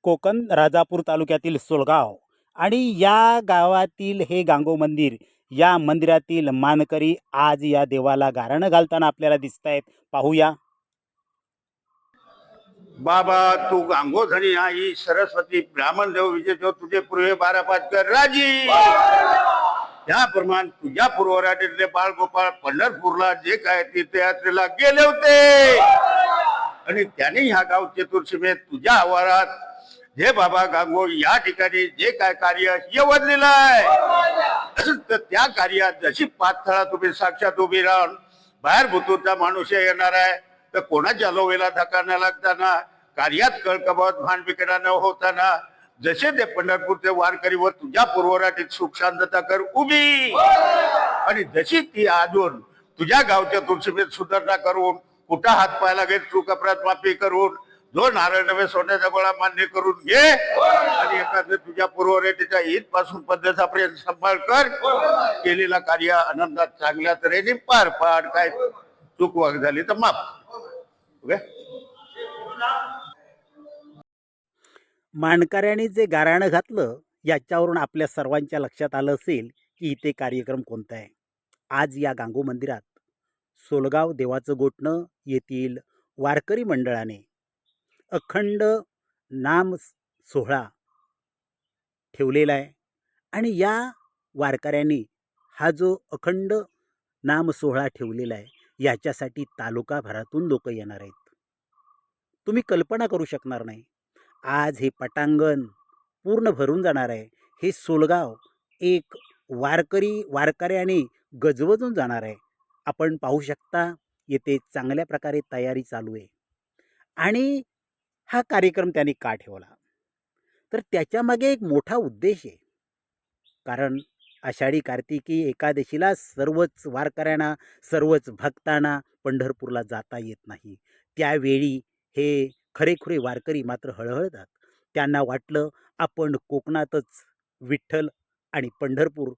कोकण राजापूर तालुक्यातील सोलगाव आणि या गावातील हे गांगो मंदिर, या मंदिरातील मानकरी आज या देवाला गारणं घालताना आपल्याला दिसत आहेत. पाहूया. बाबा तू गांगोधनी आई सरस्वती ब्राह्मण देव विजय जो तुझे पूर्वे 12 कर राजी. त्याप्रमाणे तुझ्या पूर्वराजीतले बाळगोपाळ पंढरपूरला जे काय तीर्थयात्रेला गेले होते आणि त्यांनी ह्या गाव चतुर्सीमेत तुझ्या आवारात जे बाबा गांगो या ठिकाणी जे काय कार्य यवदलेलं आहे तर त्या कार्यात जशी पाचथळा तुम्ही साक्षात उभी राहून बाहेर भूतूरचा माणूस येणार आहे तर कोणाच्या लोवेला धक्का न लागताना कार्यात कळकबावत भांडबिकडा न होताना जसे ते पंढरपूरचे वारकरीवर तुझ्या पूर्वराटीत सुख शांतता कर उभी आणि जशी ती अजून तुझ्या गावच्या तुळशीमेत सुधारणा करून कुठा हात पायला घेत चूक अपराध माफी करून जो नारळ नवे सोन्याचा गोळा मान्य करून घे आणि एखादं तुझ्या पूर्वरेटीच्या ईद पासून पद्धतीपर्यंत सांभाळ कर. केलेला कार्य आनंदात चांगल्या तऱ्हेने पार पाड. काय चूक वाग झाली तर माफ. ओके. मानकऱ्यांनी जे गाराणं घातलं याच्यावरून आपल्या सर्वांच्या लक्षात आलं असेल की इथे कार्यक्रम कोणता आहे. आज या गांगो मंदिरात सोलगाव देवाचं गोठणं येथील वारकरी मंडळाने अखंड नाम सोहळा ठेवलेला आहे आणि या वारकऱ्यांनी हा जो अखंड नाम सोहळा ठेवलेला आहे याच्यासाठी तालुकाभरातून लोक येणार आहेत. तुम्ही कल्पना करू शकणार नाही. आज हे पटांगण पूर्ण भरून जाणार आहे. हे सोलगाव एक वारकऱ्याने गजबजून जाणार आहे. आपण पाहू शकता येथे चांगल्या प्रकारे तयारी चालू आहे. आणि हा कार्यक्रम त्यांनी का ठेवला तर त्याच्यामागे एक मोठा उद्देश आहे. कारण आषाढी कार्तिकी एकादशीला सर्वच वारकऱ्यांना सर्वच भक्तांना पंढरपूरला जाता येत नाही. त्यावेळी हे खरेखुरे वारकरी मात्र हळहळतात. त्यांना वाटलं आपण कोकणातच विठ्ठल आणि पंढरपूर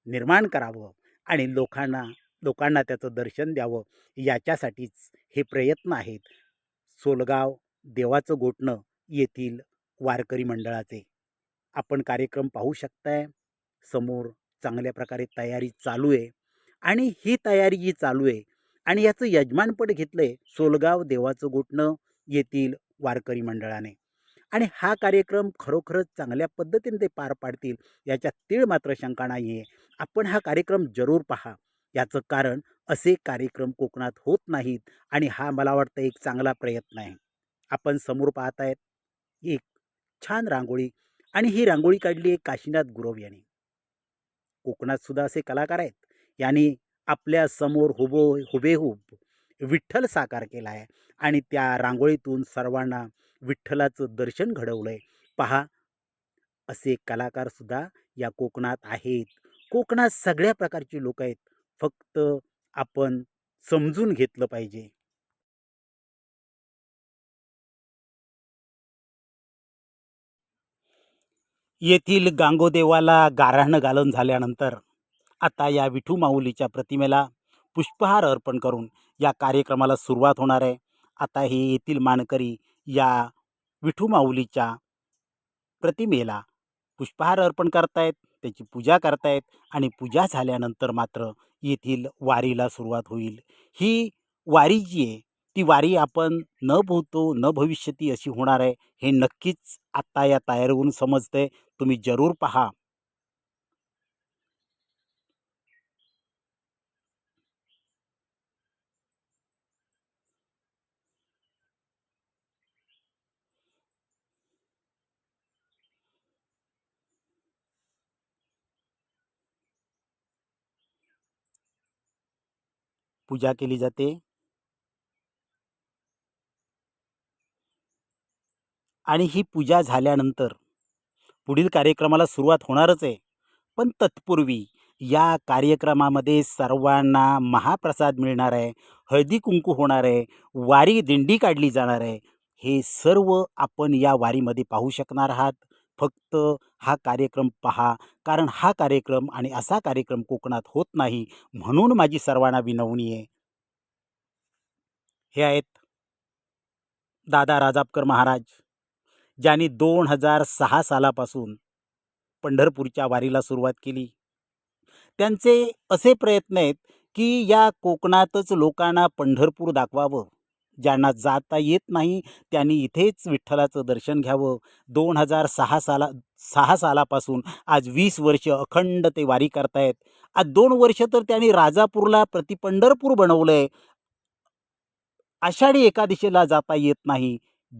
निर्माण करावं आणि लोकांना त्याचं दर्शन द्यावं. याच्यासाठीच हे प्रयत्न आहेत सोलगाव देवाचं गोठणं येथील वारकरी मंडळाचे. आपण कार्यक्रम पाहू शकताय. समोर चांगल्या प्रकारे तयारी चालू आहे आणि ही तयारी जी चालू आहे आणि याचं यजमानपद घेतलंय सोलगाव देवाचं गोठणं येथील वारकरी मंडळाने. आणि हा कार्यक्रम खरोखरच चांगल्या पद्धतीने ते पार पाडतील याच्यात तीळ मात्र शंका नाही आहे. आपण हा कार्यक्रम जरूर पहा. याचं कारण असे कार्यक्रम कोकणात होत नाहीत आणि हा मला वाटतं एक चांगला प्रयत्न आहे. आपण समोर पाहत आहेत एक छान रांगोळी आणि ही रांगोळी काढली आहे काशीनाथ गुरव यांनी. कोकणात सुद्धा असे कलाकार आहेत. यांनी आपल्या समोर हुबेहूब विठ्ठल साकार केला आहे आणि त्या रांगोळीतून सर्वांना विठ्ठलाचं दर्शन घडवलंय. पहा असे कलाकार सुद्धा या कोकणात आहेत. कोकणात सगळ्या प्रकारची लोक आहेत. फक्त आपण समजून घेतलं पाहिजे. येथील गांगोदेवाला गाऱ्हाणं घालून झाल्यानंतर आता या विठू माऊलीच्या प्रतिमेला पुष्पहार अर्पण करून या कार्यक्रमाला सुरुवात होणार आहे. आता हे येथील मानकरी या विठू माऊलीच्या प्रतिमेला पुष्पहार अर्पण करतायत, त्याची पूजा करतायत आणि पूजा झाल्यानंतर मात्र येथील वारीला सुरुवात होईल. ही वारी जी आहे ती वारी आपण न भूतो न भविष्यती अशी होणार आहे हे नक्कीच आत्ता या तयारीवरून समजतंय. तुम्ही जरूर पहा. पूजा केली जाते आणि ही पूजा झाल्यानंतर पुढील कार्यक्रमाला सुरुवात होणारच आहे. पण तत्पूर्वी या कार्यक्रमामध्ये सर्वांना महाप्रसाद मिळणार आहे, हळदी कुंकू होणार आहे, वारी दिंडी काढली जाणार आहे. हे सर्व आपण या वारीमध्ये पाहू शकणार आहात. फक्त हा कार्यक्रम पहा, कारण हा कार्यक्रम आणि असा कार्यक्रम कोकणात होत नाही. म्हणून माझी सर्वांना विनवणी आहे. हे आहेत दादा राजापकर महाराज. ज्यांनी 2006 सालापासून पंढरपूरच्या वारीला सुरुवात केली. त्यांचे असे प्रयत्न आहेत की या कोकणातच लोकांना पंढरपूर दाखवावं. ज्यांना जाता येत नाही त्यांनी इथेच विठ्ठलाचं दर्शन घ्यावं. 2006 सालापासून आज 20 वर्ष अखंड ते वारी करतायत. आज 2 वर्ष तर त्यांनी राजापूरला प्रतिपंढरपूर बनवलंय. आषाढी एकादशीला जाता येत नाही,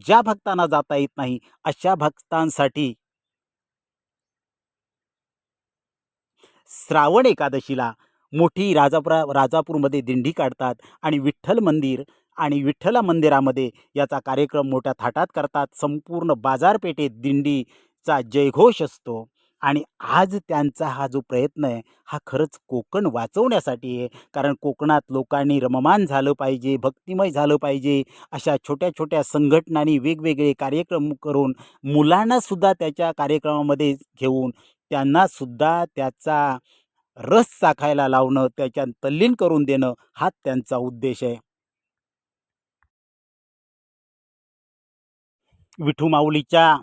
ज्या भक्तांना जाता येत नाही अशा भक्तांसाठी श्रावण एकादशीला मोठी राजापूरमध्ये दिंडी काढतात आणि विठ्ठल मंदिर आणि विठ्ठला मंदिरामध्ये याचा कार्यक्रम मोठ्या थाटात करतात. संपूर्ण बाजारपेठेत दिंडीचा जयघोष असतो आणि आज त्यांचा हा जो प्रयत्न आहे हा खरंच कोकण वाचवण्यासाठी आहे. कारण कोकणात लोकांनी रममाण झालं पाहिजे, भक्तिमय झालं पाहिजे. अशा छोट्या छोट्या संघटनांनी वेगवेगळे कार्यक्रम करून मुलांनासुद्धा त्याच्या कार्यक्रमामध्ये घेऊन त्यांनासुद्धा त्याचा रस चाखायला लावणं, त्याच्यात तल्लीन करून देणं हाच त्यांचा उद्देश आहे. विठू माऊलीच्या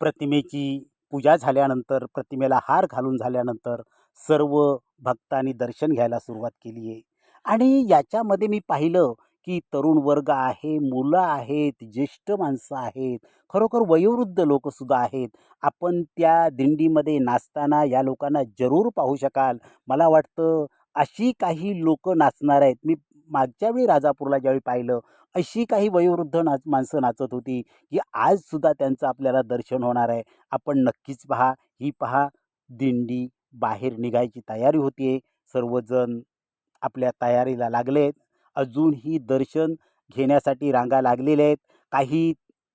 प्रतिमेची पूजा झाल्यानंतर, प्रतिमेला हार घालून झाल्यानंतर सर्व भक्तांनी दर्शन घ्यायला सुरुवात केली आहे. आणि याच्यामध्ये मी पाहिलं की तरुण वर्ग आहे, मुलं आहेत, ज्येष्ठ माणसं आहेत, खरोखर वयोवृद्ध लोकंसुद्धा आहेत. आपण त्या दिंडीमध्ये नाचताना या लोकांना जरूर पाहू शकाल. मला वाटतं अशी काही लोकं नाचणार आहेत. मी मागच्या वेळी राजापूरला ज्यावेळी पाहिलं, अशी काही वयोवृद्ध माणसं नाचत होती की आजसुद्धा त्यांचं आपल्याला दर्शन होणार आहे. आपण नक्कीच पहा. ही पहा दिंडी बाहेर निघायची तयारी होती आहे. सर्वजण आपल्या तयारीला लागले आहेत. अजूनही दर्शन घेण्यासाठी रांगा लागलेल्या आहेत. काही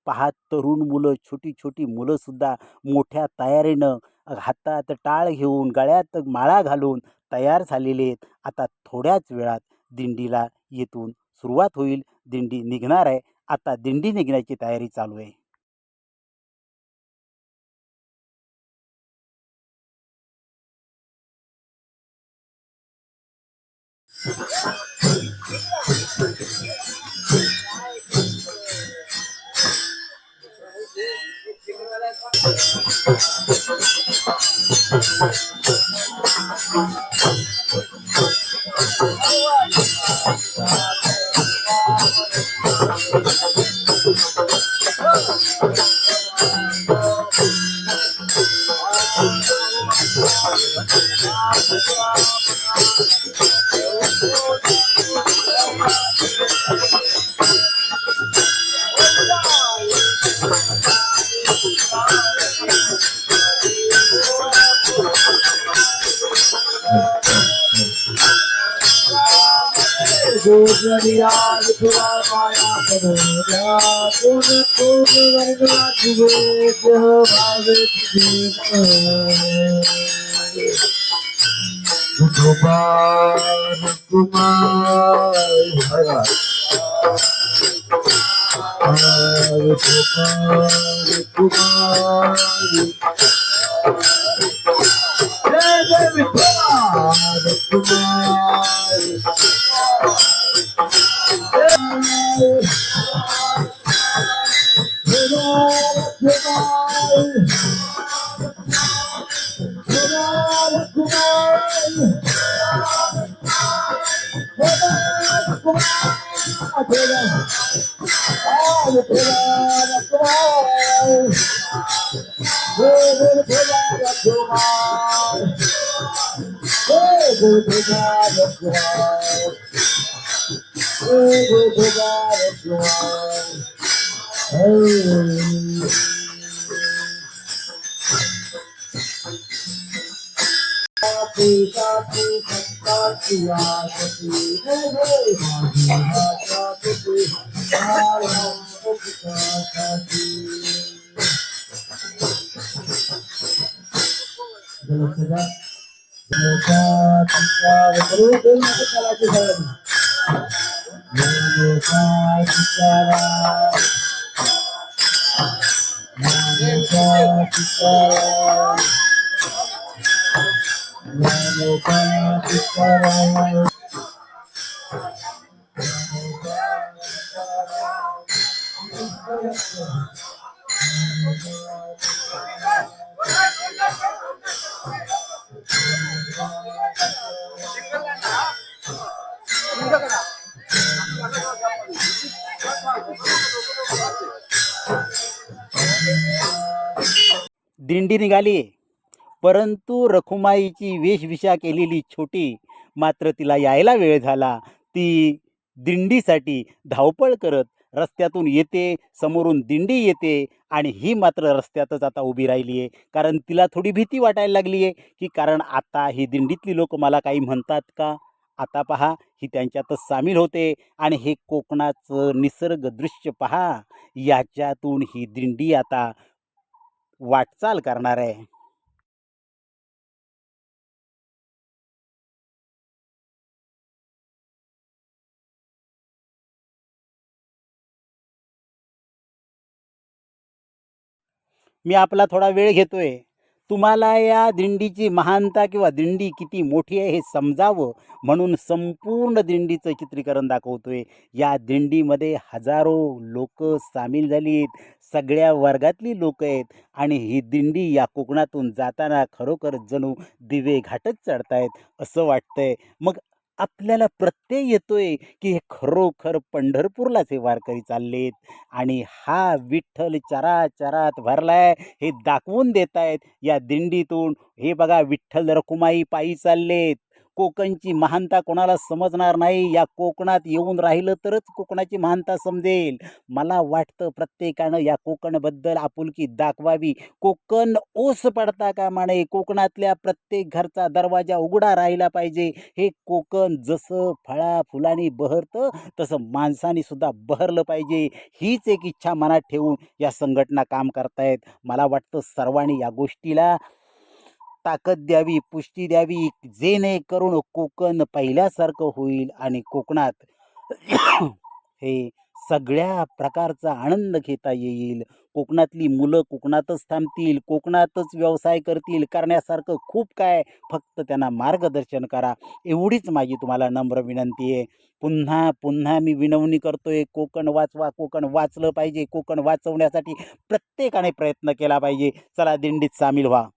पहा तरुण मुलं, छोटी-छोटी मुलंसुद्धा मोठ्या तयारीनं हातात टाळ घेऊन, गळ्यात माळा घालून तयार झालेले आहेत. आता थोड्याच वेळात दिंडीला येथून सुरुवात होईल. दिंडी निघणार आहे. आता दिंडी निघण्याची तयारी चालू आहे. दिंडी निघाली, परंतु रखुमाईची वेशभूषा केलेली छोटी, मात्र तिला यायला वेळ झाला. ती दिंडीसाठी धावपळ करत रस्त्यातून येते, समोरून दिंडी येते आणि ही मात्र रस्त्यातच आता उभी राहिली आहे. कारण तिला थोडी भीती वाटायला लागली आहे, की कारण आता ही दिंडीतली लोक मला काही म्हणतात का? आता पहा, ही त्यांच्यातच सामील होते आणि हे कोकणाचं निसर्ग दृश्य पहा, याच्यातून ही दिंडी आता वाटचाल करणार आहे. मी आपला थोडा वेळ घेतोय. तुम्हाला या दिंडीची महानता किंवा दिंडी किती मोठी आहे हे समजावं म्हणून संपूर्ण दिंडीचं चित्रीकरण दाखवतोय. या दिंडीमध्ये हजारो लोक सामील झाली आहेत. सगळ्या वर्गातली लोक आहेत आणि ही दिंडी या कोकणातून जाताना खरोखर जणू दिवे घाटच चढतायत असं वाटतंय. मग आपल्याला प्रत्यय येतोय की हे खरोखर पंढरपूरलाच हे वारकरी चाललेत आणि हा विठ्ठल चराचरात भरलाय हे दाखवून देत आहेत या दिंडीतून. हे बघा, विठ्ठल रखुमाई पायी चाललेत. कोकणची महानता कोणाला समजणार नाही, या कोकणात येऊन राहिलं तरच कोकणाची महानता समजेल. मला वाटतं प्रत्येकानं या कोकणबद्दल आपुलकी दाखवावी. कोकण ओस पडता कामा नये. कोकणातल्या प्रत्येक घरचा दरवाजा उघडा राहिला पाहिजे. हे कोकण जसं फळा फुलांनी बहरतं तसं माणसांनी सुद्धा बहरलं पाहिजे. हीच एक इच्छा मनात ठेवून या संघटना काम करतायत. मला वाटतं सर्वांनी या गोष्टीला ताकद द्यावी, पुष्टी द्यावी, जेणेकरून कोकण पहिल्यासारखं होईल आणि कोकणात हे सगळ्या प्रकारचा आनंद घेता येईल. कोकणातली मुलं कोकणातच थांबतील, कोकणातच व्यवसाय करतील. करण्यासारखं खूप काय, फक्त त्यांना मार्गदर्शन करा. एवढीच माझी तुम्हाला नम्र विनंती आहे. पुन्हा पुन्हा मी विनवणी करतोय, कोकण वाचवा. कोकण वाचलं पाहिजे. कोकण वाचवण्यासाठी प्रत्येकाने प्रयत्न केला पाहिजे. चला दिंडीत सामील व्हा.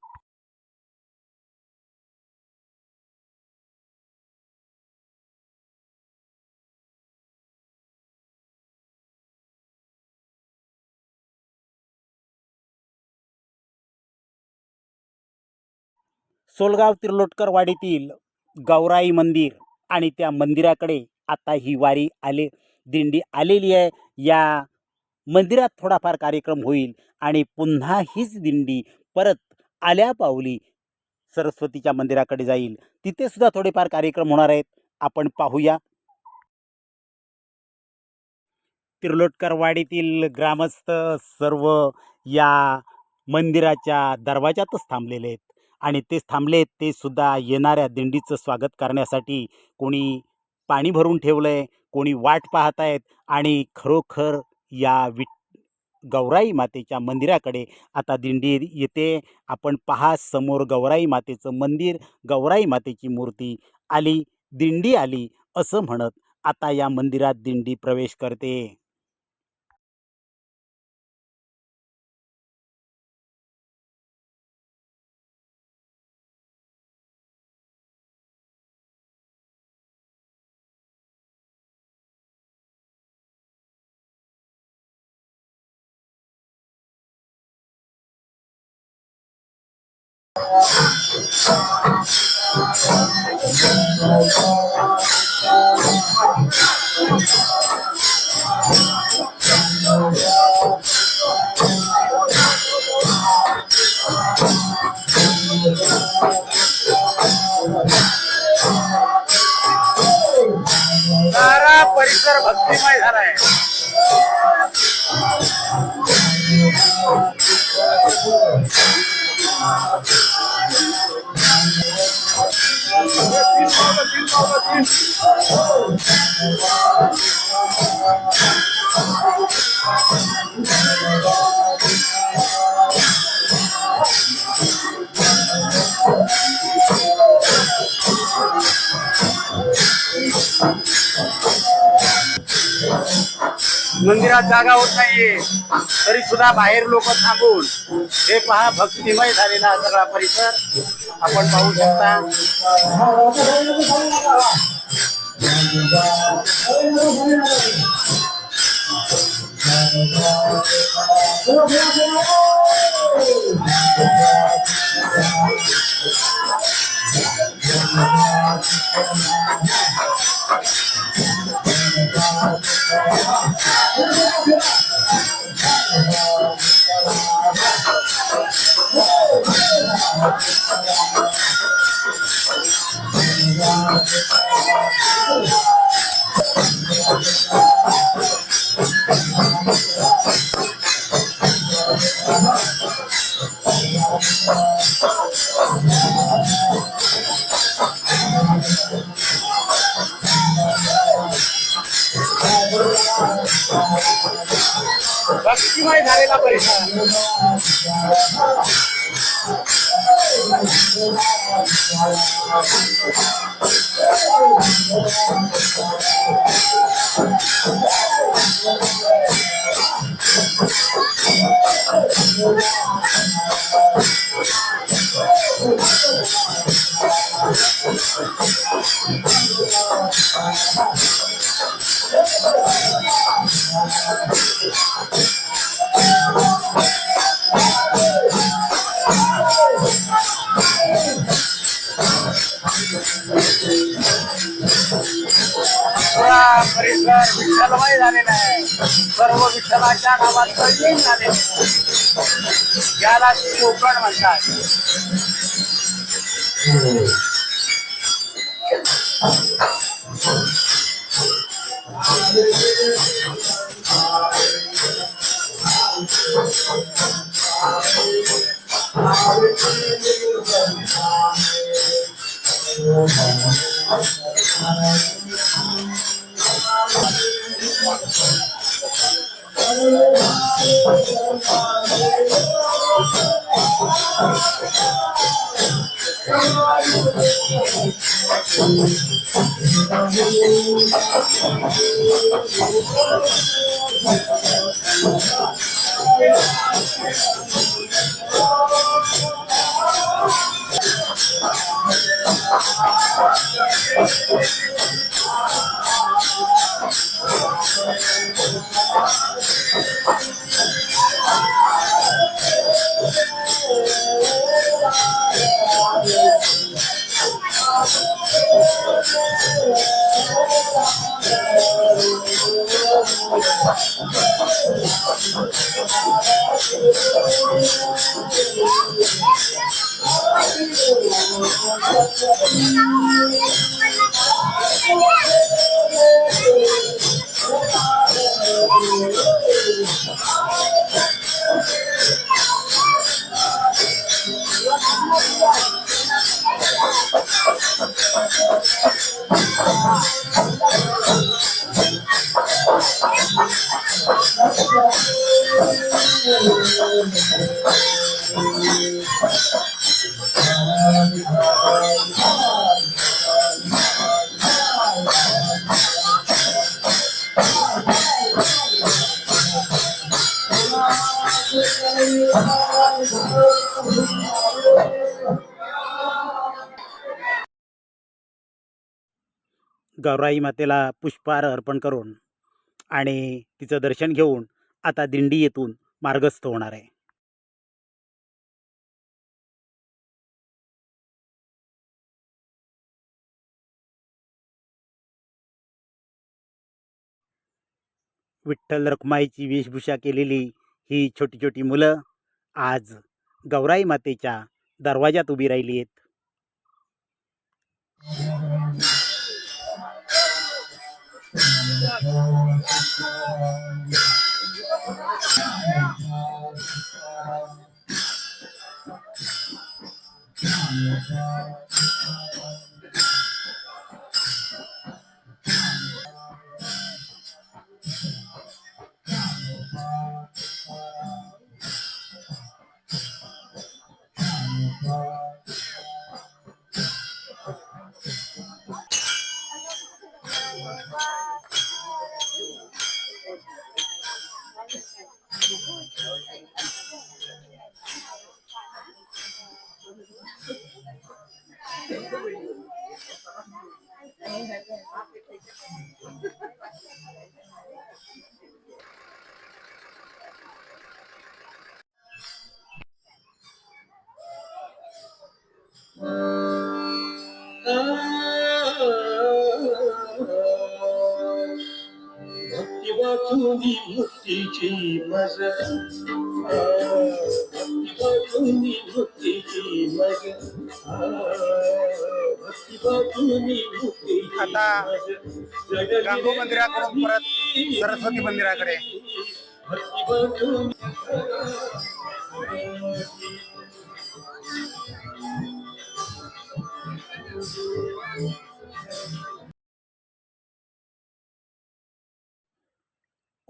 सोलगाव तिर्लोटकर वाडीतील गौराई मंदिर आणि त्या मंदिराकडे आता ही वारी दिंडी आलेली आहे. या मंदिरात थोडाफार कार्यक्रम होईल आणि पुन्हा हीच दिंडी परत आल्या पावली सरस्वतीच्या मंदिराकडे जाईल. तिथे सुद्धा थोडेफार कार्यक्रम होणार आहेत. आपण पाहूया. तिर्लोटकर वाडीतील ग्रामस्थ सर्व या मंदिराच्या दरवाजातच थांबलेले आहेत आणि तेच थांबलेत. ते सुद्धा येणाऱ्या दिंडीचं स्वागत करण्यासाठी. कोणी पाणी भरून ठेवलंय, कोणी वाट पाहत आहेत आणि खरोखर या गौराई मातेच्या मंदिराकडे आता दिंडी येते. आपण पहा, समोर गौराई मातेचं मंदिर, गौराई मातेची मूर्ती आली, दिंडी आली असं म्हणत आता या मंदिरात दिंडी प्रवेश करते. सारा परिसर भक्तिमय झालाय. मंदिरात जागा होत नाहीये तरी सुद्धा बाहेर लोक थांबून हे पहा भक्तिमय झालेला हा सगळा परिसर आपण पाहू शकता. भक्तिमय झालेला परिसर. परिसर विठ्ठलमय झालेला आहे. सर्व विठ्ठलाच्या नावात तल्लीन झालेले याला कोकण म्हणतात. गौराई मातेला पुष्पहार अर्पण करून आणि तिचं दर्शन घेऊन आता दिंडी येथून मार्गस्थ होणार आहे. विठ्ठल रखुमाईची वेशभूषा केलेली ही छोटी छोटी मुलं आज गौराई मातेच्या दरवाजात उभी राहिली आहेत. भक्तीची मज भक्ती भक्तीची मज भक्ती भक्तीची आता गांगो मंदिराकडून परत सरस्वती मंदिराकडे. भक्ती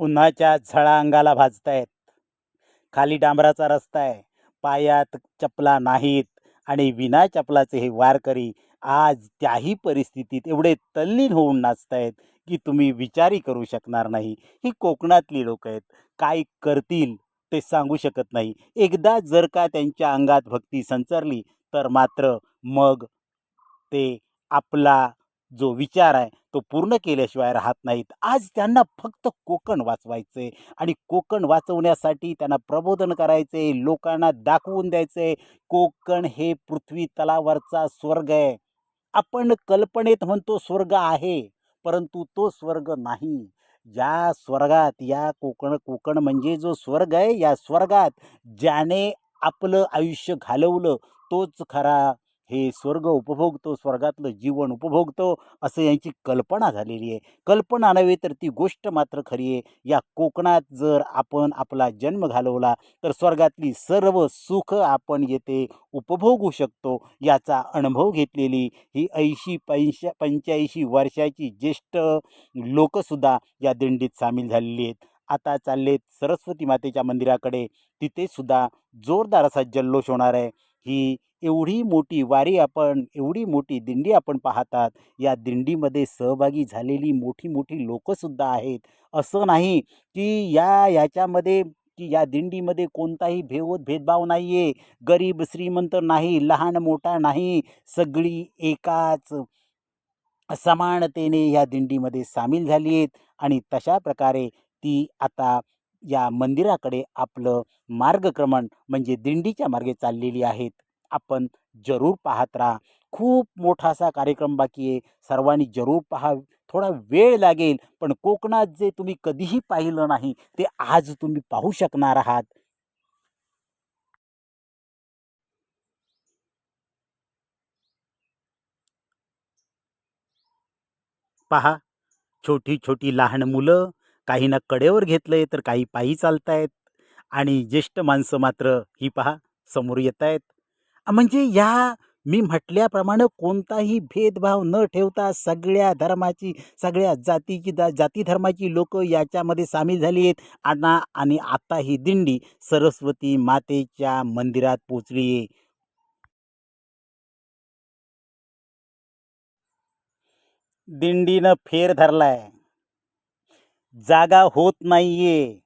उन्हाच्या झळा अंगाला भाजतायत. खाली डांबराचा रस्ता आहे, पायात चपला नाहीत आणि विना चपलाचे हे वारकरी आज त्याही परिस्थितीत एवढे तल्लीन होऊन नाचतायत की तुम्ही विचारही करू शकणार नाही. ही कोकणातली लोक आहेत, काय करतील ते सांगू शकत नाही. एकदा जर का त्यांच्या अंगात भक्ती संचारली तर मात्र मग ते आपला जो विचार आहे तो पूर्ण केल्याशिवाय राहत नाहीत. आज त्यांना फक्त कोकण वाचवायचे आणि कोकण वाचवण्यासाठी त्यांना प्रबोधन करायचे, लोकांना दाखवून द्यायचे, कोकण हे पृथ्वी तलावरचा स्वर्ग आहे. आपण कल्पनेत म्हणतो स्वर्ग आहे, परंतु तो स्वर्ग नाही. या स्वर्गात या कोकण कोकण म्हणजे जो स्वर्ग आहे, या स्वर्गात ज्याने आपलं आयुष्य घालवलं तोच खरा हे स्वर्ग उपभोगतो, स्वर्गातलं जीवन उपभोगतो, असं यांची कल्पना झालेली आहे. कल्पना नव्हे तर ती गोष्ट मात्र खरी आहे. या कोकणात जर आपण आपला जन्म घालवला तर स्वर्गातली सर्व सुख आपण येथे उपभोगू शकतो. याचा अनुभव घेतलेली ही 80-85 वर्षाची ज्येष्ठ लोकसुद्धा या दिंडीत सामील झालेली आहेत. आता चाललेत सरस्वती मातेच्या मंदिराकडे. तिथे सुद्धा जोरदार असा जल्लोष होणार आहे. ही एवढी मोठी वारी आपण, एवढी मोठी दिंडी आपण पाहतात. या दिंडीमध्ये सहभागी झालेली मोठी मोठी लोकंसुद्धा आहेत. असं नाही की याच्यामध्ये की या दिंडीमध्ये कोणताही भेदभाव नाही आहे. गरीब श्रीमंत नाही, लहान मोठा नाही, सगळी एकाच समानतेने या दिंडीमध्ये सामील झाली आहेत आणि तशा प्रकारे ती आता या मंदिराकडे आपलं मार्गक्रमण म्हणजे दिंडीच्या मार्गे चाललेली आहेत. आपण जरूर पाहत राहा. खूप मोठा असा कार्यक्रम बाकी आहे. सर्वांनी जरूर पहा. थोडा वेळ लागेल, पण कोकणात जे तुम्ही कधीही पाहिलं नाही ते आज तुम्ही पाहू शकणार आहात. पहा, छोटी छोटी लहान मुलं, काहींना कडेवर घेतलंय तर काही पायी चालतायत आणि ज्येष्ठ माणसं मात्र ही पहा समोर येत आहेत. म्हणजे या मी म्हटल्याप्रमाणे कोणताही भेदभाव न ठेवता सगळ्या धर्माची, सगळ्या जाती धर्माची लोकं याच्यामध्ये सामील झाली आहेत. आणि आता ही दिंडी सरस्वती मातेच्या मंदिरात पोचली आहे. दिंडीनं फेर धरलाय, जागा होत नाहीये,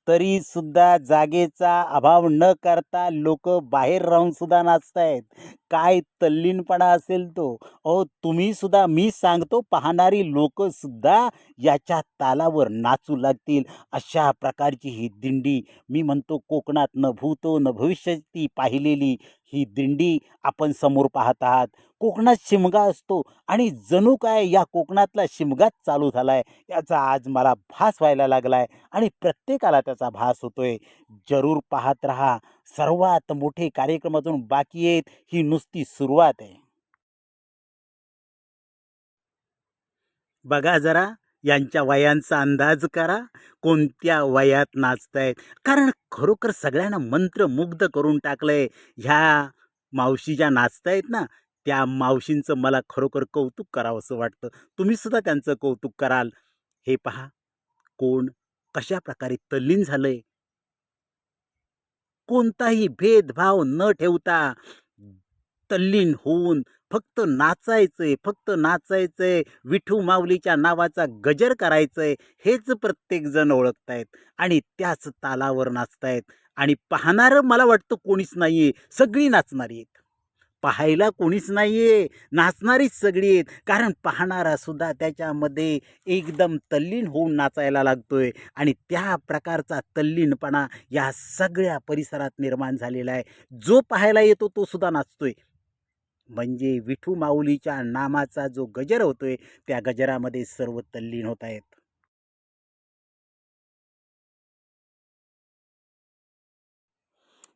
तरी सुद्धा जागेचा अभाव न करता लोक बाहेर राहून सुद्धा नाचतायत. काय तल्लीनपणा असेल तो. अहो तुम्ही सुद्धा, मी सांगतो पाहणारी लोक सुद्धा याच्या तालावर नाचू लागतील. अशा प्रकारची ही दिंडी, मी म्हणतो कोकणात न भूतो न भविष्यती पाहिलेली ही दिंडी आपण समोर पाहत आहात. कोकणात शिमगा असतो आणि जणू काय या कोकणातला शिमगाच चालू झालाय याचा आज मला भास व्हायला लागलाय आणि प्रत्येकाला त्याचा भास होतोय. जरूर पाहत राहा. सर्वात मोठे कार्यक्रम अजून बाकी आहेत. ही नुसती सुरुवात आहे. बघा जरा यांच्या वयांचा अंदाज करा, कोणत्या वयात नाचतायत. कारण खरोखर सगळ्यांना मंत्रमुग्ध करून टाकलंय. ह्या मावशी ज्या नाचतायत ना, त्या मावशींचं मला खरोखर कौतुक करावंसं वाटतं. तुम्ही सुद्धा त्यांचं कौतुक कराल. हे पहा, कोण कशा प्रकारे तल्लीन झालंय. कोणताही भेदभाव न ठेवता तल्लीन होऊन फक्त नाचायचंय, फक्त नाचायचंय, विठू माऊलीच्या नावाचा गजर करायचंय, हेच प्रत्येकजण ओळखतायत आणि त्याच तालावर नाचतायत. आणि पाहणारं मला वाटतं कोणीच नाहीये, सगळी नाचणारी आहेत. पाहायला कोणीच नाहीये, नाचणारीच सगळी आहेत. कारण पाहणारा सुद्धा त्याच्यामध्ये एकदम तल्लीन होऊन नाचायला लागतोय आणि त्या प्रकारचा तल्लीनपणा या सगळ्या परिसरात निर्माण झालेला आहे. जो पाहायला येतो तो सुद्धा नाचतोय. म्हणजे विठू माऊलीच्या नामाचा जो गजर होतोय, त्या गजरामध्ये सर्व तल्लीन होत आहेत.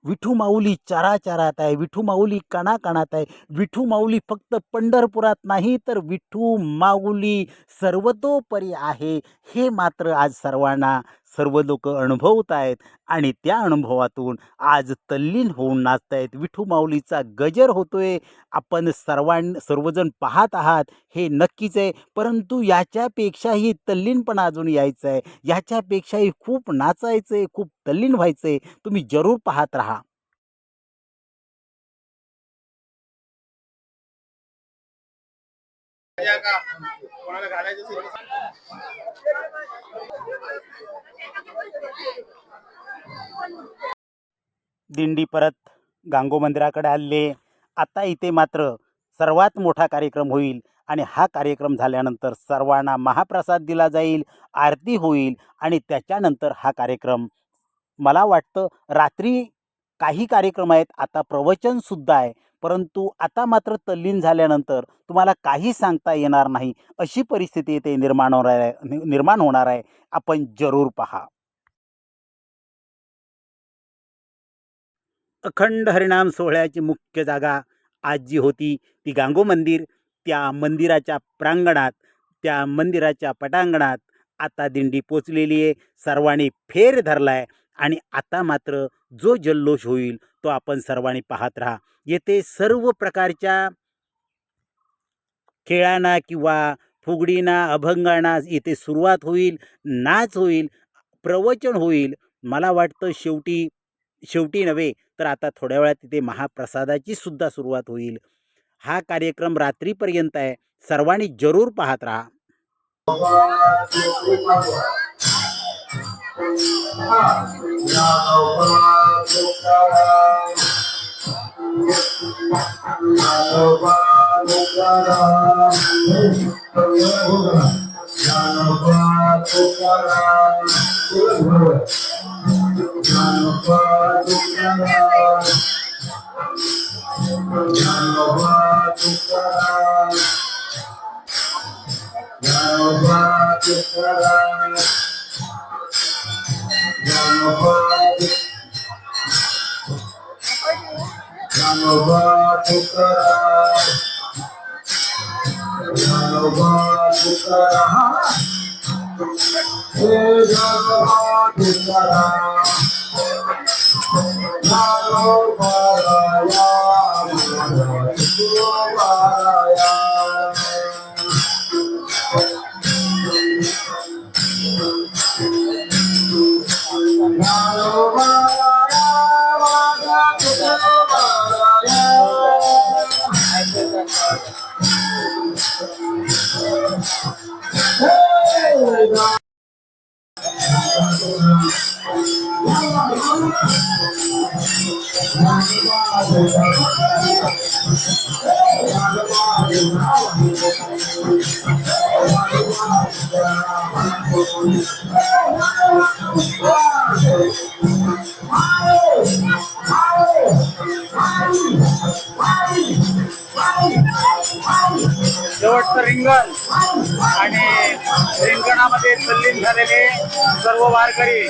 विठू माऊली चराचरात आहे, विठू माऊली कणाकणात आहे, विठू माऊली फक्त पंढरपुरात नाही तर विठू माऊली सर्वतोपरी आहे, हे मात्र आज सर्व लोक अनुभवत आहेत आणि त्या अनुभवातून आज तल्लीन होऊन नाचत आहेत. विठू माऊलीचा गजर होतोय, आपण सर्वजण पाहत आहात हे नक्कीच आहे, परंतु याच्यापेक्षाही तल्लीनपणा अजून यायचं आहे, याच्यापेक्षाही खूप नाचायचं आहे, खूप तल्लीन व्हायचं आहे. तुम्ही जरूर पाहत राहा. दिंडी परत गांगो मंदिराकडे आले. आता इथे मात्र सर्वात मोठा कार्यक्रम होईल आणि हा कार्यक्रम झाल्यानंतर सर्वांना महाप्रसाद दिला जाईल, आरती होईल आणि त्याच्यानंतर हा कार्यक्रम, मला वाटतं रात्री काही कार्यक्रम आहेत, आता प्रवचनसुद्धा आहे, परंतु आता मात्र तल्लीन झाल्यानंतर तुम्हाला काही सांगता येणार नाही, अशी परिस्थिती इथे निर्माण होणार आहे. आपण जरूर पहा. अखंड हरिनाम सोहळ्याची मुख्य जागा आज जी होती ती गांगो मंदिर. त्या मंदिराच्या प्रांगणात, त्या मंदिराच्या पटांगणात आता दिंडी पोचलेली आहे. सर्वांनी फेर धरला आहे आणि आता मात्र जो जल्लोष होईल तो आपण सर्वांनी पाहत राहा. येथे सर्व प्रकारच्या खेळांना किंवा फुगडीना, अभंगांना येथे सुरुवात होईल, नाच होईल, प्रवचन होईल. मला वाटतं शेवटी नव्हे तर आता थोड्या वेळात तिथे महाप्रसादाची सुद्धा सुरुवात होईल. हा कार्यक्रम रात्रीपर्यंत आहे, सर्वांनी जरूर पाहत राहा. शेवटचं रिंगण आणि रिंगणामध्ये तल्लीन झालेले सर्व वारकरी.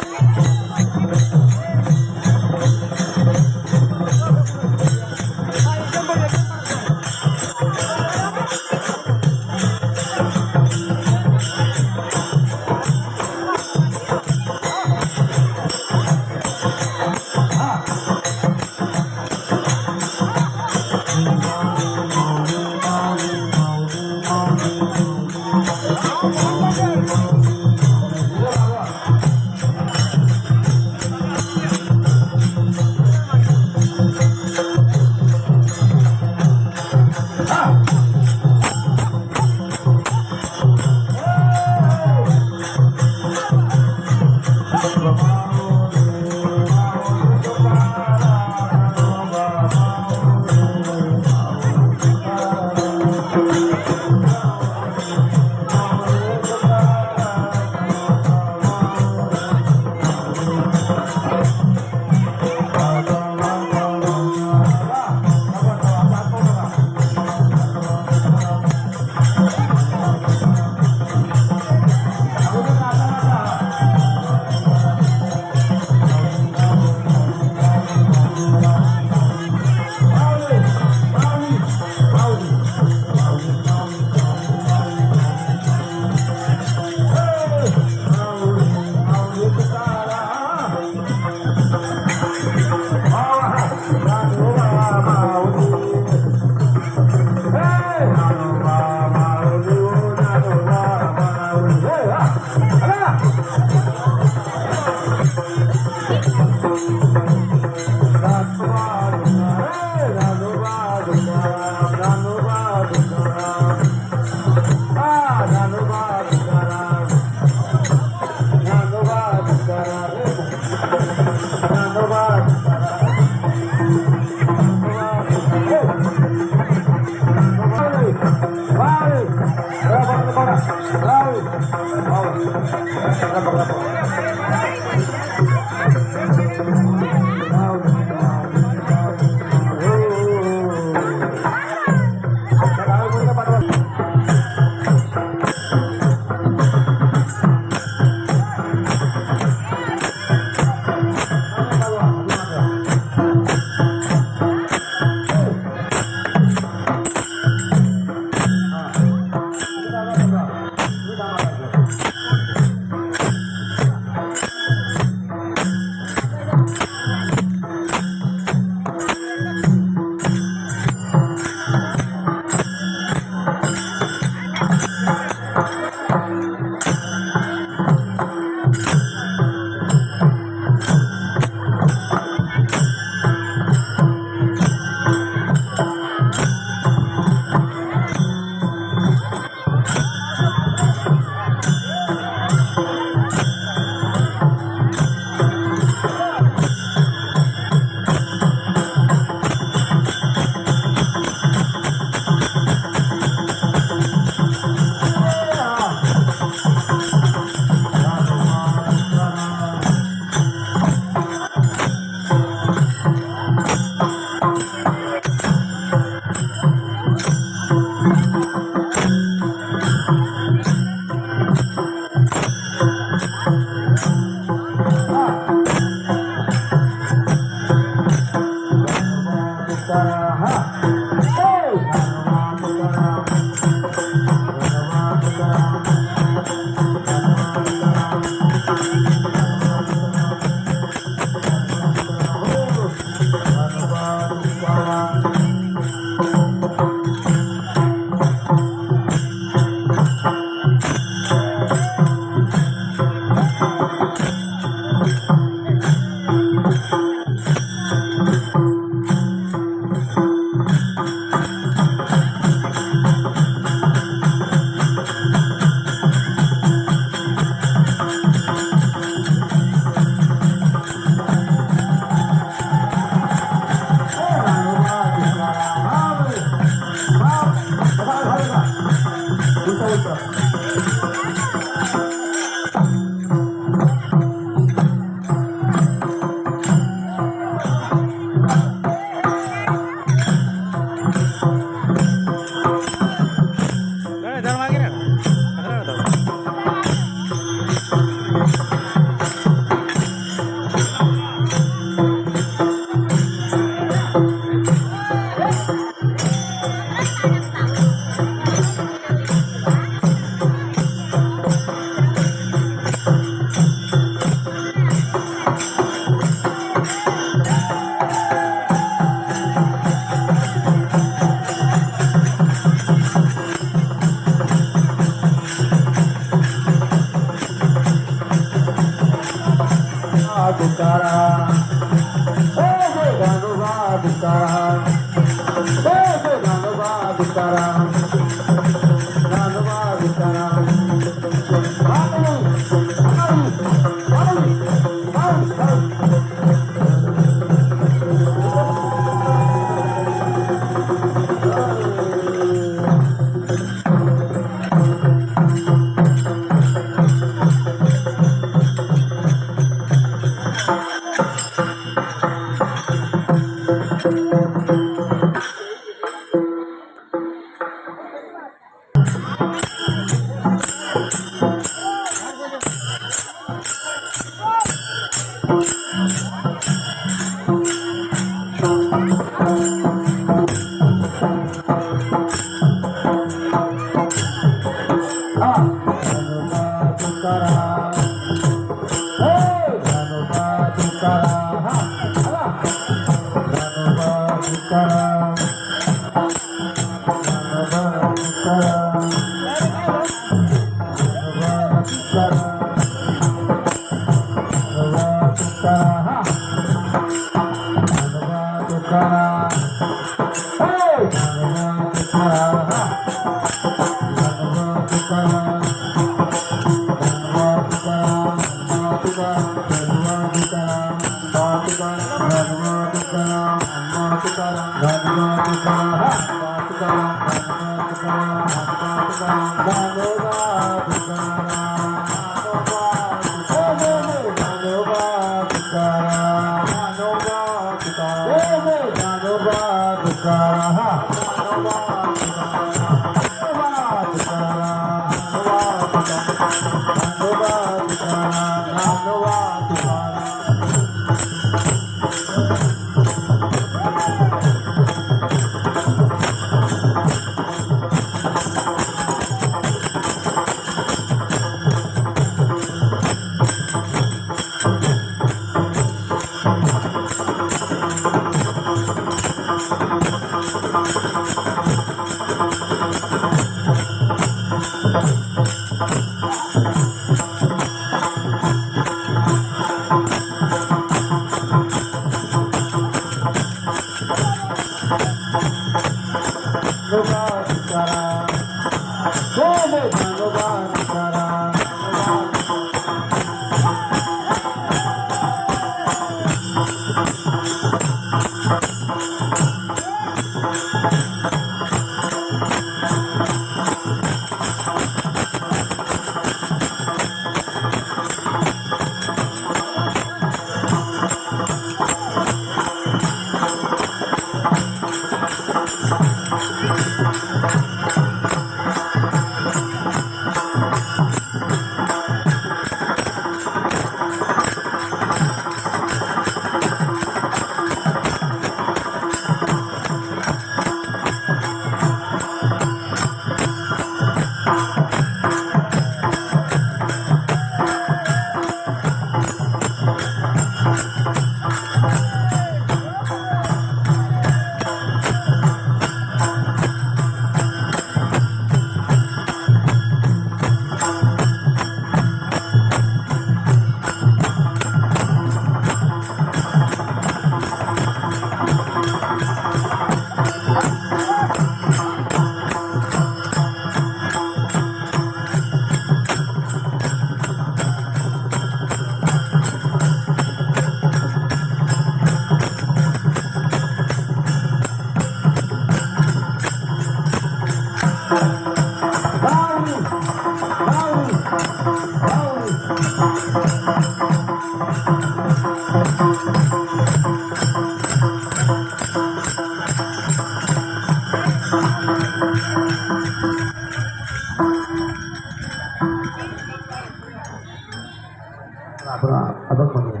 आपण अदक म्हणूया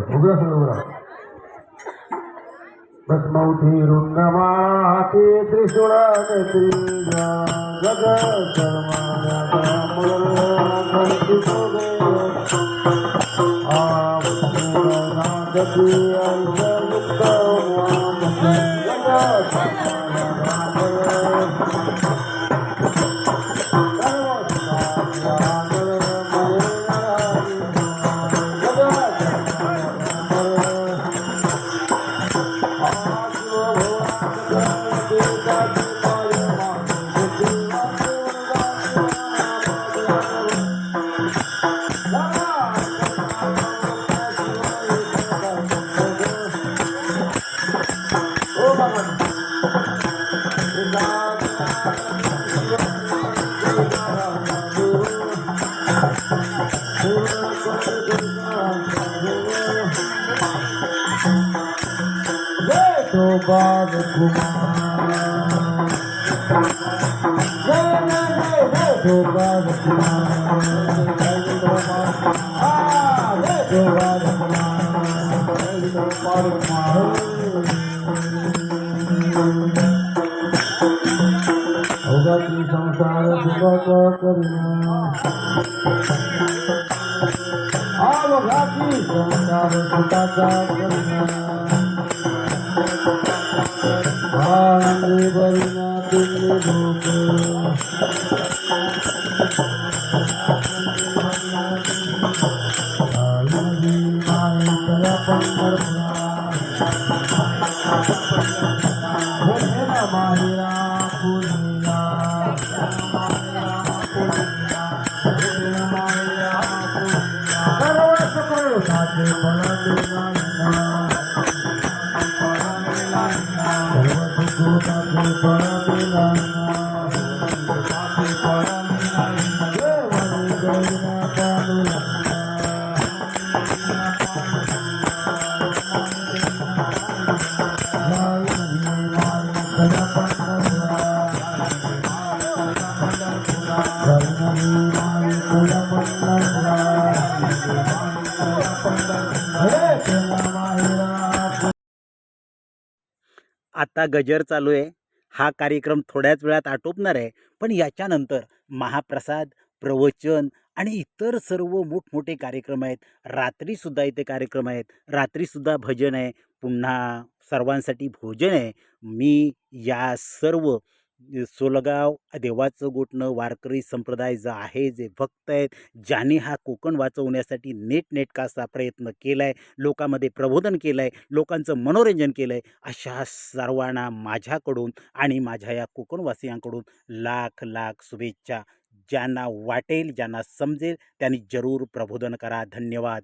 उघडा सगळं उघडा भस्मौती रुंगमाते त्रिशूळाने जग संसार सुखाचा करिना अवघाती संसार सुखाचा करिना आनंदी बरिना तुम्ही भूक आनंदी मायेच्या पंढरपुरा माहिरा पुनिया साथे माईतल्या पंढरपुरा विठ्ठला माहेरा आता गजर चालू आहे. हा कार्यक्रम थोड्याच वेळात आटोपणार आहे, पण याच्यानंतर महाप्रसाद, प्रवचन आणि इतर सर्व मोठमोठे कार्यक्रम आहेत. रात्रीसुद्धा इथे कार्यक्रम आहेत. रात्रीसुद्धा भजन आहे. पुन्हा सर्वांसाठी भोजन आहे. मी या सर्व सोलगाव देवाचं गोठणं वारकरी संप्रदाय जो आहे, जे भक्त आहेत, ज्यांनी हा कोकण वाचवण्यासाठी नेटनेटका असा प्रयत्न केला आहे, लोकांमध्ये प्रबोधन केलं आहे, लोकांचं मनोरंजन केलं आहे, अशा सर्वांना माझ्याकडून आणि माझ्या या कोकणवासियांकडून लाख लाख शुभेच्छा. ज्यांना वाटेल, ज्यांना समजेल त्यांनी जरूर प्रबोधन करा. धन्यवाद.